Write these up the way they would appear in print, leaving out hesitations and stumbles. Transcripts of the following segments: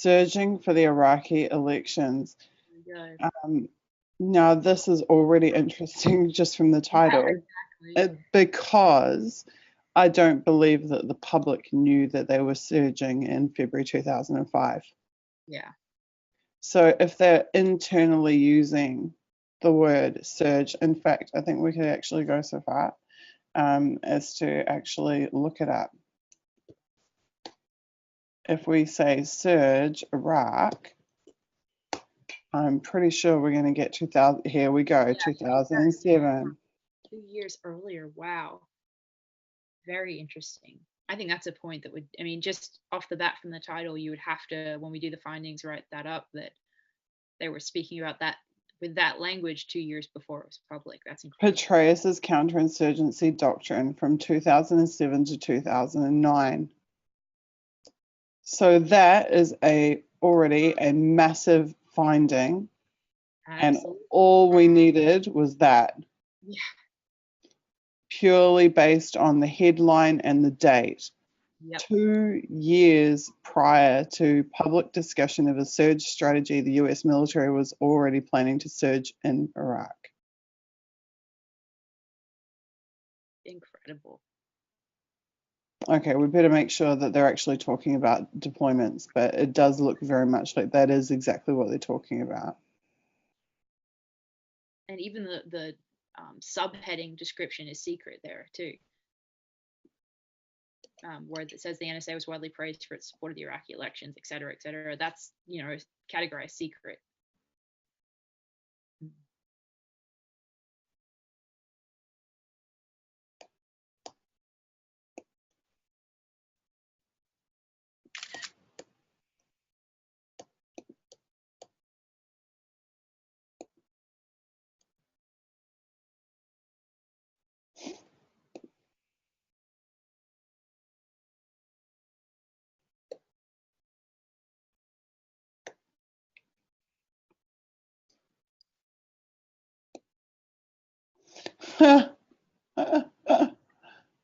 surging for the Iraqi elections. Good. Now, this is already interesting just from the title, because I don't believe that the public knew that they were surging in February 2005. Yeah. So if they're internally using the word surge, in fact, I think we could actually go so far as to actually look it up. If we say surge Iraq, I'm pretty sure we're going to get 2000. Here we go, 2007. 2 years earlier. Wow. Very interesting. I think that's a point that would, I mean, just off the bat from the title, you would have to, when we do the findings, write that up, that they were speaking about that with that language 2 years before it was public. That's incredible. Petraeus's counterinsurgency doctrine from 2007 to 2009. So that is already a massive finding. Absolutely. And all we needed was that. Yeah. Purely based on the headline and the date. Yep. 2 years prior to public discussion of a surge strategy, the US military was already planning to surge in Iraq. Incredible. Okay, we better make sure that they're actually talking about deployments, but it does look very much like that is exactly what they're talking about. And even the subheading description is secret there too, where it says the NSA was widely praised for its support of the Iraqi elections, et cetera, et cetera. That's, categorized secret.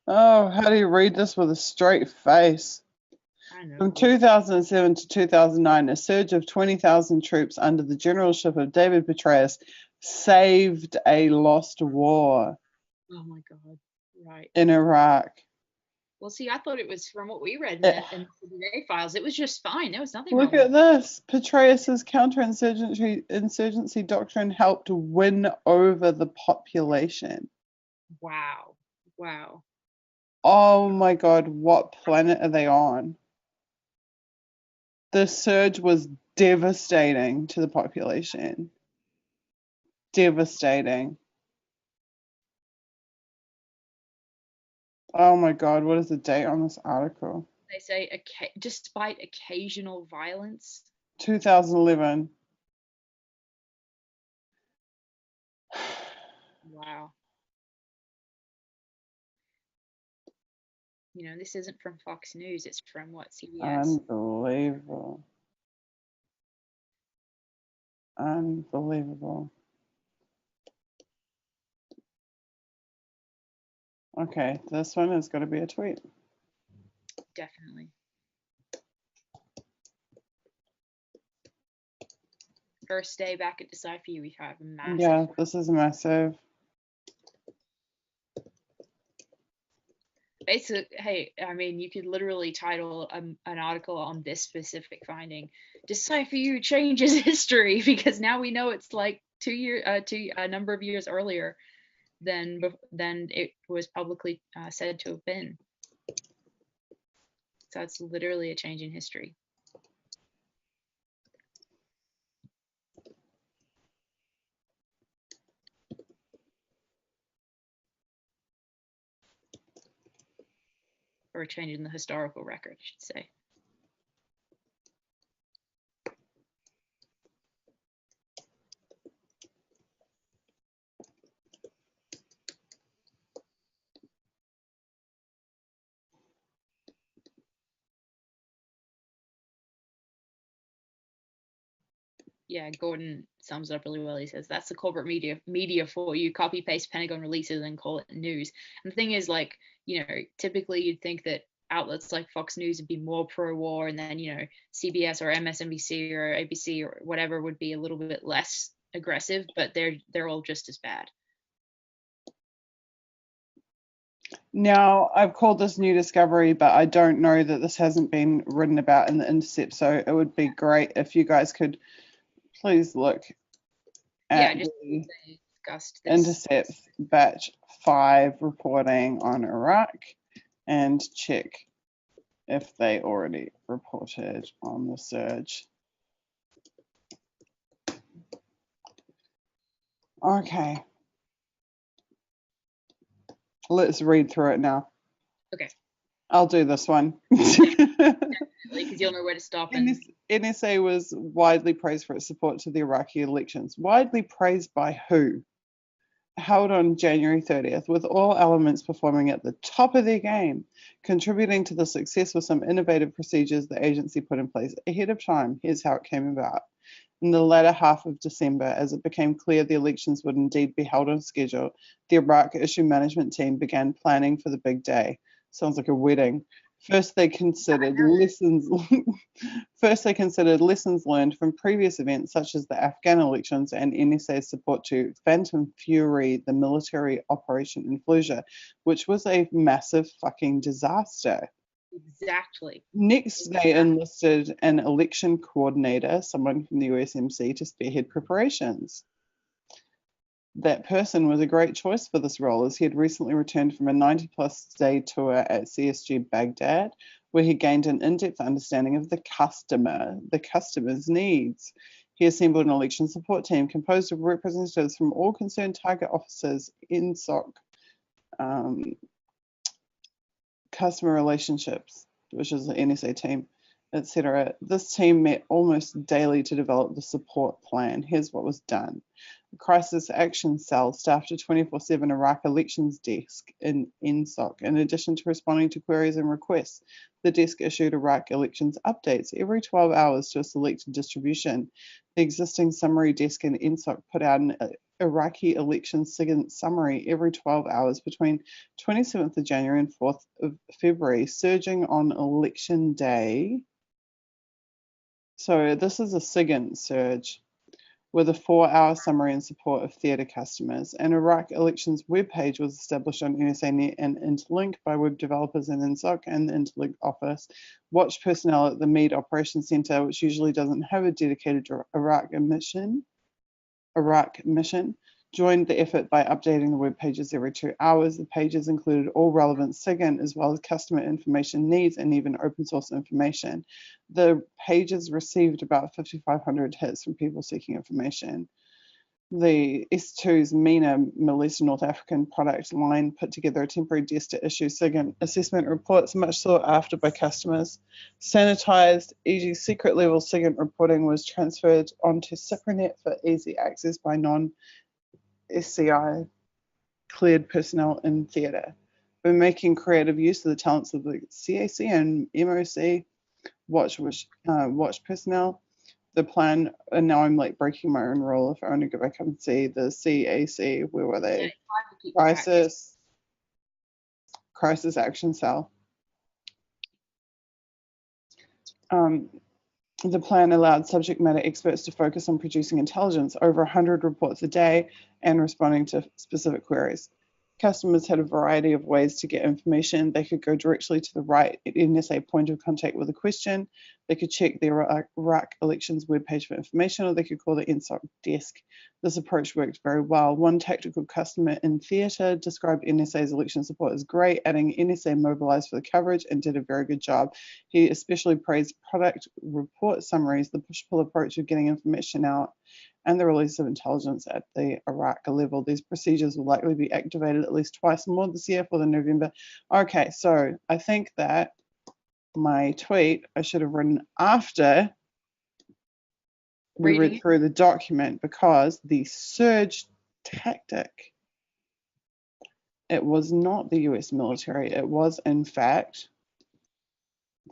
Oh, how do you read this with a straight face? I know. From 2007 to 2009, a surge of 20,000 troops under the generalship of David Petraeus saved a lost war. Oh my God! Right. In Iraq. Well, see, I thought it was, from what we read in the CDA files, it was just fine. There was nothing wrong with it. Look at this. Petraeus's counterinsurgency doctrine helped win over the population. Wow. Wow. Oh my God, what planet are they on? The surge was devastating to the population. Devastating. Oh my God, what is the date on this article? They say, despite occasional violence. 2011. Wow. This isn't from Fox News. It's from what, CBS? Unbelievable. Unbelievable. Okay, this one has got to be a tweet. Definitely. First day back at DecipherYou, we have a massive. Yeah, this is massive. Basically, hey, I mean, you could literally title an article on this specific finding, DecipherYou changes history, because now we know it's like a number of years earlier than it was publicly said to have been. So it's literally a change in history. Or a change in the historical record, I should say. Yeah, Gordon sums it up really well. He says, that's the corporate media for you. Copy paste Pentagon releases and call it news. And the thing is, typically you'd think that outlets like Fox News would be more pro-war, and then CBS or MSNBC or ABC or whatever would be a little bit less aggressive, but they're all just as bad. Now, I've called this new discovery, but I don't know that this hasn't been written about in The Intercept, so it would be great if you guys could please look at the Intercept batch 5 reporting on Iraq and check if they already reported on the surge. Okay. Let's read through it now. Okay. I'll do this one. Because you'll know where to stop. NSA was widely praised for its support to the Iraqi elections. Widely praised by who? Held on January 30th, with all elements performing at the top of their game. Contributing to the success were some innovative procedures the agency put in place ahead of time. Here's how it came about. In the latter half of December, as it became clear the elections would indeed be held on schedule, the Iraq issue management team began planning for the big day. Sounds like a wedding. First, they considered lessons learned from previous events, such as the Afghan elections and NSA's support to Phantom Fury, the military operation in Fallujah, which was a massive fucking disaster. Exactly. Next, they enlisted an election coordinator, someone from the USMC, to spearhead preparations. That person was a great choice for this role, as he had recently returned from a 90-plus day tour at CSG Baghdad, where he gained an in-depth understanding of the customer's needs. He assembled an election support team composed of representatives from all concerned target officers, INSOC, customer relationships, which is the NSA team, etc. This team met almost daily to develop the support plan. Here's what was done. The Crisis Action Cell staffed a 24/7 Iraq elections desk in INSOC. In addition to responding to queries and requests, the desk issued Iraq elections updates every 12 hours to a selected distribution. The existing summary desk in INSOC put out an Iraqi election SIGINT summary every 12 hours between 27th of January and 4th of February, surging on election day. So this is a SIGINT surge with a 4-hour summary in support of theatre customers. An Iraq elections webpage was established on NSANet and Interlink by web developers in INSOC and the Interlink office. Watch personnel at the Meade Operations Center, which usually doesn't have a dedicated Iraq mission, joined the effort by updating the web pages every 2 hours. The pages included all relevant SIGINT as well as customer information needs and even open source information. The pages received about 5,500 hits from people seeking information. The S2's MENA, Middle East and North African product line, put together a temporary desk to issue SIGINT assessment reports, much sought after by customers. Sanitized, e.g. secret level SIGINT reporting was transferred onto Cypranet for easy access by non-SCI cleared personnel in theatre. We're making creative use of the talents of the CAC and MOC watch personnel. The plan, and now I'm like breaking my own rule. If I want to go back and see the CAC, where were they? Crisis Action Cell. The plan allowed subject matter experts to focus on producing intelligence, over 100 reports a day, and responding to specific queries. Customers had a variety of ways to get information. They could go directly to the right NSA point of contact with a question. They could check the Iraq elections webpage for information, or they could call the INSOC desk. This approach worked very well. One tactical customer in theatre described NSA's election support as great, adding NSA mobilized for the coverage and did a very good job. He especially praised product report summaries, the push-pull approach of getting information out, and the release of intelligence at the Iraq level. These procedures will likely be activated at least twice more this year for the November. Okay, so I think that my tweet I should have written after we read through the document, because the surge tactic, it was not the US military. It was, in fact,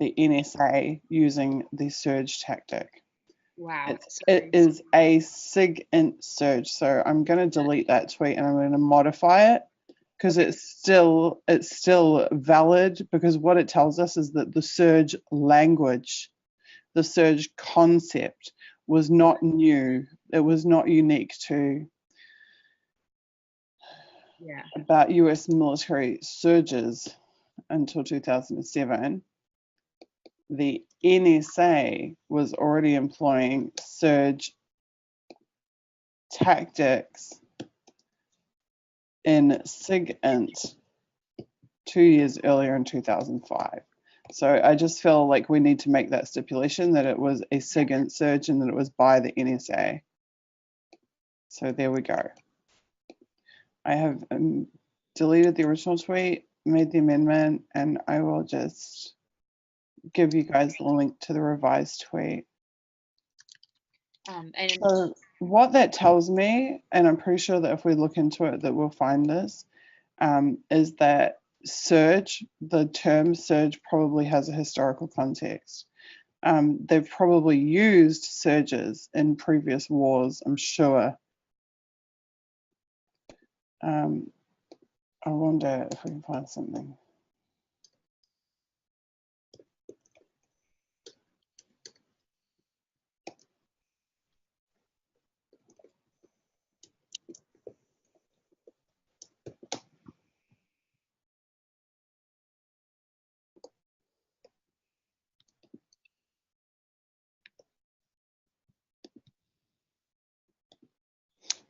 the NSA using the surge tactic. Wow. It is a SIGINT surge. So I'm going to delete that tweet and I'm going to modify it, because it's still valid, because what it tells us is that the surge language, the surge concept was not new. It was not unique to about US military surges until 2007. The NSA was already employing surge tactics in SIGINT 2 years earlier in 2005. So I just feel like we need to make that stipulation that it was a SIGINT surge and that it was by the NSA. So there we go. I have deleted the original tweet, made the amendment, and I will just give you guys the link to the revised tweet. So what that tells me, and I'm pretty sure that if we look into it that we'll find this, is that surge, the term surge probably has a historical context. They've probably used surges in previous wars, I'm sure. I wonder if we can find something.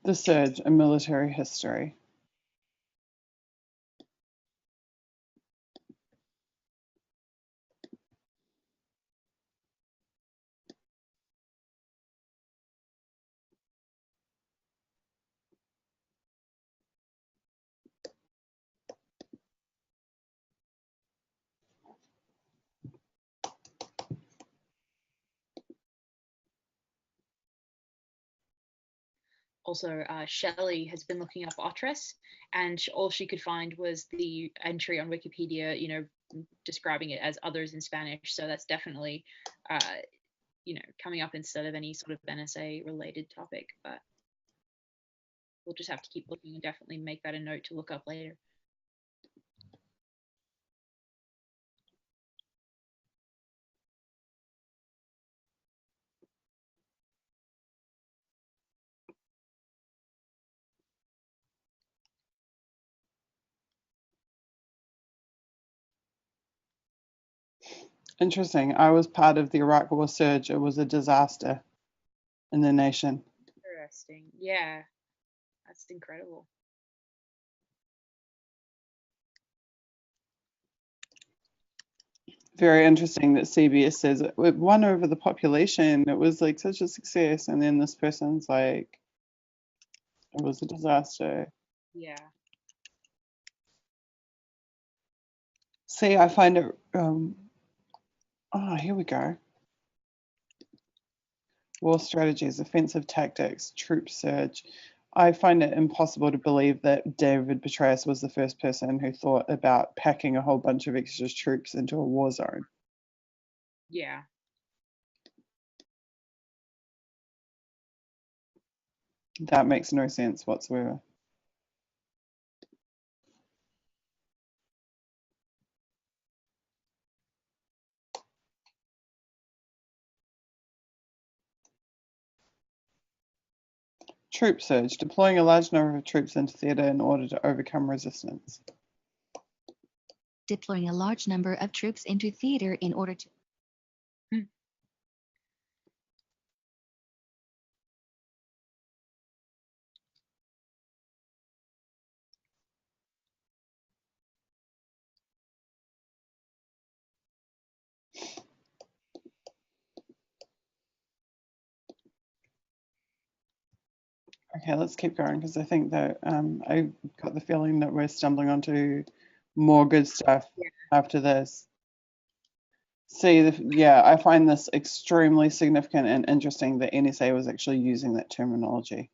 The surge, a military history. Also, Shelley has been looking up Otres, and all she could find was the entry on Wikipedia, you know, describing it as others in Spanish. So that's definitely, you know, coming up instead of any sort of NSA related topic. But we'll just have to keep looking and definitely make that a note to look up later. Interesting. I was part of the Iraq War surge. It was a disaster in the nation. Interesting. Yeah, that's incredible. Very interesting that CBS says it won over the population. It was like such a success. And then this person's like, it was a disaster. Yeah. See, I find it, oh, here we go. War strategies, offensive tactics, troop surge. I find it impossible to believe that David Petraeus was the first person who thought about packing a whole bunch of extra troops into a war zone. Yeah. That makes no sense whatsoever. Troop surge, deploying a large number of troops into theatre in order to overcome resistance. Deploying a large number of troops into theater in order to. Okay, let's keep going because I think that I got the feeling that we're stumbling onto more good stuff after this. See, yeah, I find this extremely significant and interesting that NSA was actually using that terminology.